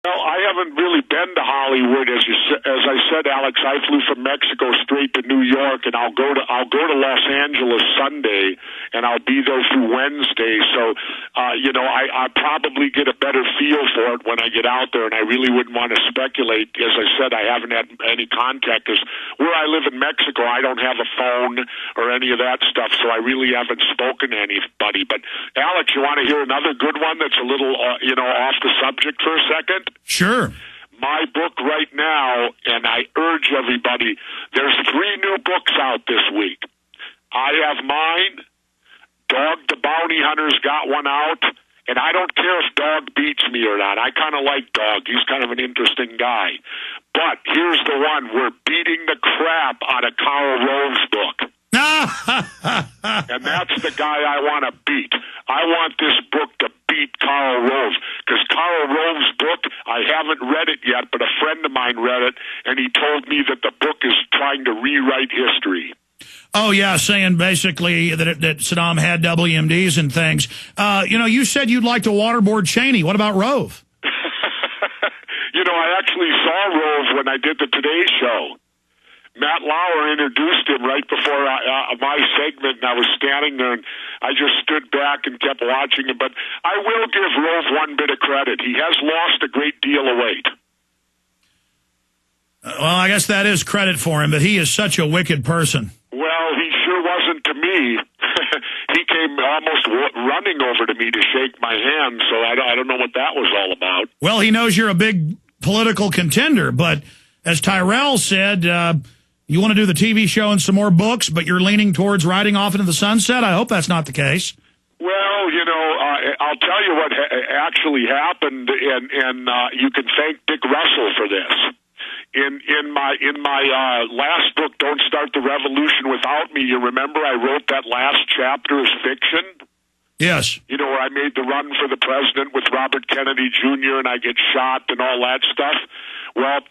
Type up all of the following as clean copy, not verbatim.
Well, I haven't really been to Hollywood, as I said, Alex. I flew from Mexico straight to New York, and I'll go to Los Angeles Sunday, and I'll be there through Wednesday. So, I probably get a better feel for it when I get out there, and I really wouldn't want to speculate. As I said, I haven't had any contact, because where I live in Mexico, I don't have a phone or any of that stuff, so I really haven't spoken to anybody. But Alex, you want to hear another good one that's a little, off the subject for a second? Sure. My book right now, and I urge everybody, there's 3 new books out this week. I have mine, Dog the Bounty Hunter's got one out, and I don't care if Dog beats me or not. I kind of like Dog. He's kind of an interesting guy. But here's the one. We're beating the crap out of Karl Rove's book. And that's the guy I want to beat. I want this book to beat Karl Rove, because Karl Rove's book, I haven't read it yet, but a friend of mine read it, and he told me that the book is trying to rewrite history. Oh, yeah, saying basically that Saddam had WMDs and things. You said you'd like to waterboard Cheney. What about Rove? I actually saw Rove when I did the Today Show. Matt Lauer introduced him right before my segment, and I was standing there, and I just stood back and kept watching him. But I will give Rove one bit of credit. He has lost a great deal of weight. Well, I guess that is credit for him, but he is such a wicked person. Well, he sure wasn't to me. He came almost running over to me to shake my hand, so I don't know what that was all about. Well, he knows you're a big political contender, but as Tyrell said, you want to do the TV show and some more books, but you're leaning towards riding off into the sunset? I hope that's not the case. Well, I'll tell you what actually happened, and you can thank Dick Russell for this. In my last book, Don't Start the Revolution Without Me, you remember I wrote that last chapter as fiction? Yes. Where I made the run for the president with Robert Kennedy Jr. and I get shot and all that stuff. Well,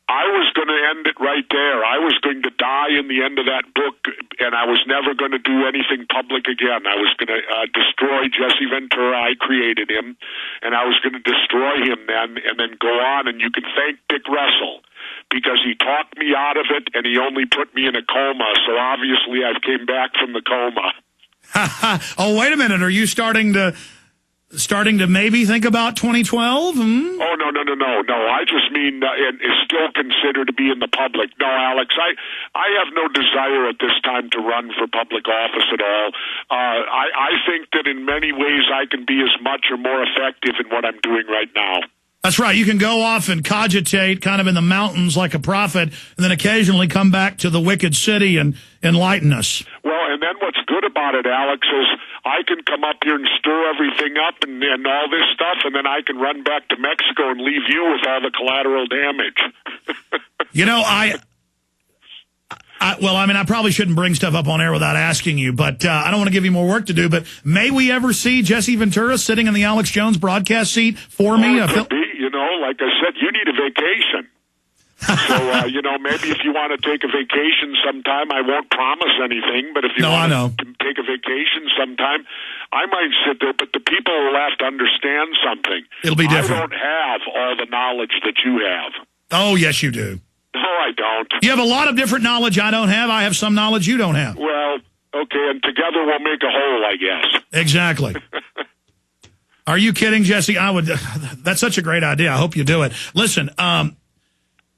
I was going to end it right there. I was going to die in the end of that book, and I was never going to do anything public again. I was going to destroy Jesse Ventura. I created him, and I was going to destroy him then and then go on. And you can thank Dick Russell, because he talked me out of it, and he only put me in a coma. So obviously I've came back from the coma. Oh, wait a minute. Are you starting to maybe think about 2012? Oh, no. I just mean is still considered to be in the public. No, Alex, I have no desire at this time to run for public office at all. I think that in many ways I can be as much or more effective in what I'm doing right now. That's right. You can go off and cogitate kind of in the mountains like a prophet, and then occasionally come back to the wicked city and enlighten us. Well, and then what's good about it, Alex, is I can come up here and stir everything up and all this stuff, and then I can run back to Mexico and leave you with all the collateral damage. I probably shouldn't bring stuff up on air without asking you, but I don't want to give you more work to do. But may we ever see Jesse Ventura sitting in the Alex Jones broadcast seat for me? Like I said, you need a vacation. So, maybe if you want to take a vacation sometime, I won't promise anything, but if you want to take a vacation sometime, I might sit there, but the people will have to understand something. It'll be different. I don't have all the knowledge that you have. Oh, yes, you do. No, I don't. You have a lot of different knowledge I don't have. I have some knowledge you don't have. Well, okay, and together we'll make a whole, I guess. Exactly. Are you kidding, Jesse? That's such a great idea. I hope you do it. Listen,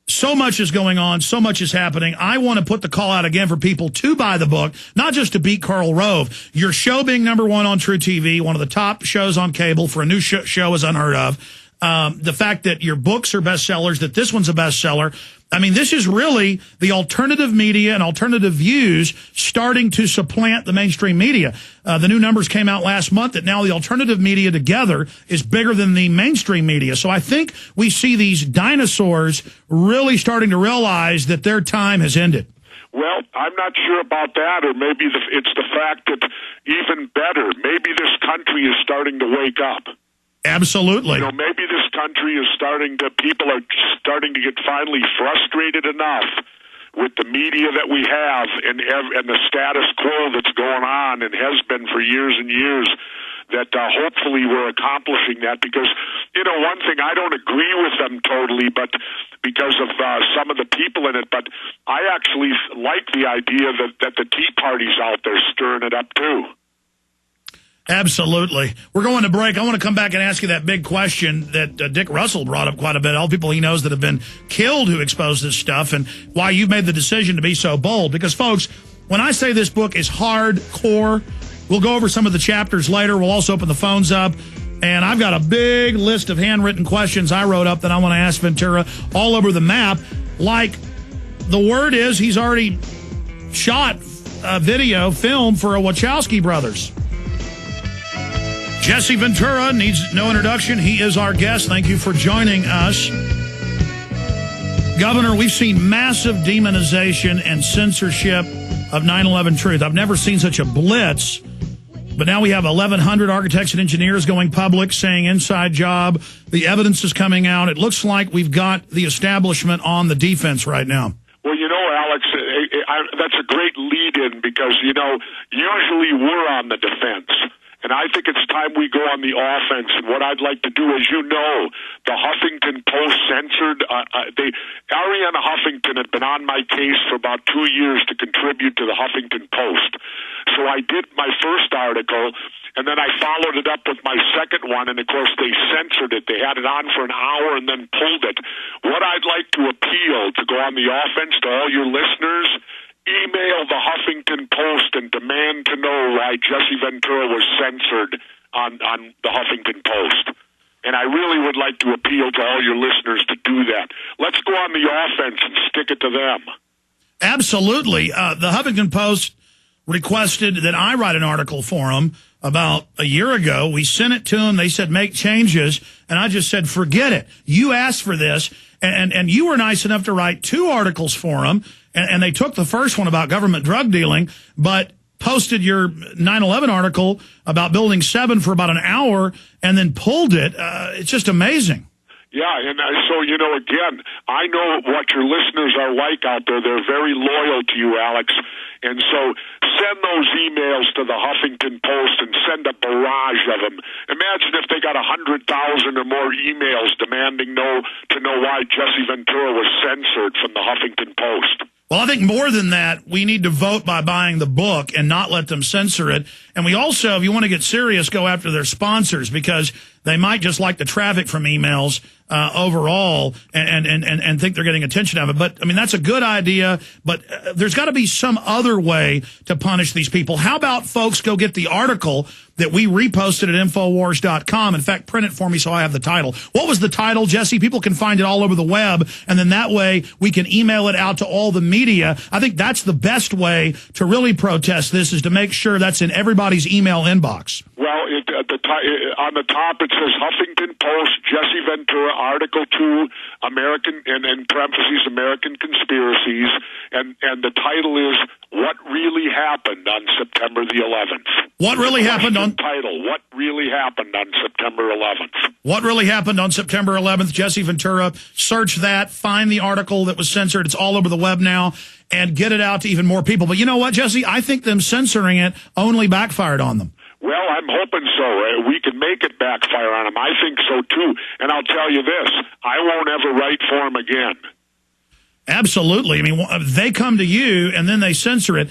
so much is going on. So much is happening. I want to put the call out again for people to buy the book, not just to beat Karl Rove. Your show being #1 on True TV, one of the top shows on cable for a new show is unheard of. The fact that your books are bestsellers, that this one's a bestseller. I mean, this is really the alternative media and alternative views starting to supplant the mainstream media. The new numbers came out last month that now the alternative media together is bigger than the mainstream media. So I think we see these dinosaurs really starting to realize that their time has ended. Well, I'm not sure about that, or maybe it's the fact that even better, maybe this country is starting to wake up. Absolutely. Maybe this country is people are starting to get finally frustrated enough with the media that we have and the status quo that's going on and has been for years and years, that hopefully we're accomplishing that, because, you know, one thing, I don't agree with them totally, but because of some of the people in it, but I actually like the idea that the Tea Party's out there stirring it up too. Absolutely. We're going to break. I want to come back and ask you that big question that Dick Russell brought up quite a bit. All the people he knows that have been killed who expose this stuff, and why you've made the decision to be so bold. Because, folks, when I say this book is hardcore, we'll go over some of the chapters later. We'll also open the phones up. And I've got a big list of handwritten questions I wrote up that I want to ask Ventura all over the map. Like, the word is he's already shot a film for a Wachowski-brothers. Jesse Ventura needs no introduction. He is our guest. Thank you for joining us. Governor, we've seen massive demonization and censorship of 9/11 truth. I've never seen such a blitz, but now we have 1,100 architects and engineers going public saying inside job. The evidence is coming out. It looks like we've got the establishment on the defense right now. Well, you know, Alex, that's a great lead-in because, you know, usually we're on the defense. And I think it's time we go on the offense. And what I'd like to do, as you know, the Huffington Post censored. Arianna Huffington had been on my case for about 2 years to contribute to the Huffington Post. So I did my first article, and then I followed it up with my second one. And, of course, they censored it. They had it on for an hour and then pulled it. What I'd like to appeal to go on the offense to all your listeners, email the Huffington Post and demand to know why Jesse Ventura was censored on the Huffington Post. And I really would like to appeal to all your listeners to do that. Let's go on the offense and stick it to them. Absolutely. The Huffington Post requested that I write an article for them about a year ago. We sent it to them. They said, make changes. And I just said, forget it. You asked for this. And you were nice enough to write 2 articles for them. And they took the first one about government drug dealing, but posted your 9/11 article about Building 7 for about an hour and then pulled it. It's just amazing. Yeah, and so, you know, again, I know what your listeners are like out there. They're very loyal to you, Alex. And so send those emails to the Huffington Post and send a barrage of them. Imagine if they got 100,000 or more emails demanding to know why Jesse Ventura was censored from the Huffington Post. Well, I think more than that, we need to vote by buying the book and not let them censor it. And we also, if you want to get serious, go after their sponsors, because they might just like the traffic from emails overall and think they're getting attention out of it. But, I mean, that's a good idea, but there's got to be some other way to punish these people. How about folks go get the article that we reposted at Infowars.com. In fact, print it for me so I have the title. What was the title, Jesse? People can find it all over the web, and then that way we can email it out to all the media. I think that's the best way to really protest this, is to make sure that's in everybody's email inbox. Well, on the top it says Huffington Post, Jesse Ventura, Article 2, American, and in parentheses, American Conspiracies, and the title is What Really Happened on September the 11th. What really happened on... Title, What Really Happened on September 11th. What really happened on September 11th, Jesse Ventura. Search that, find the article that was censored. It's all over the web now, and get it out to even more people. But you know what, Jesse? I think them censoring it only backfired on them. Well, I'm hoping so. We can make it backfire on them. I think so, too. And I'll tell you this, I won't ever write for them again. Absolutely. I mean, they come to you, and then they censor it.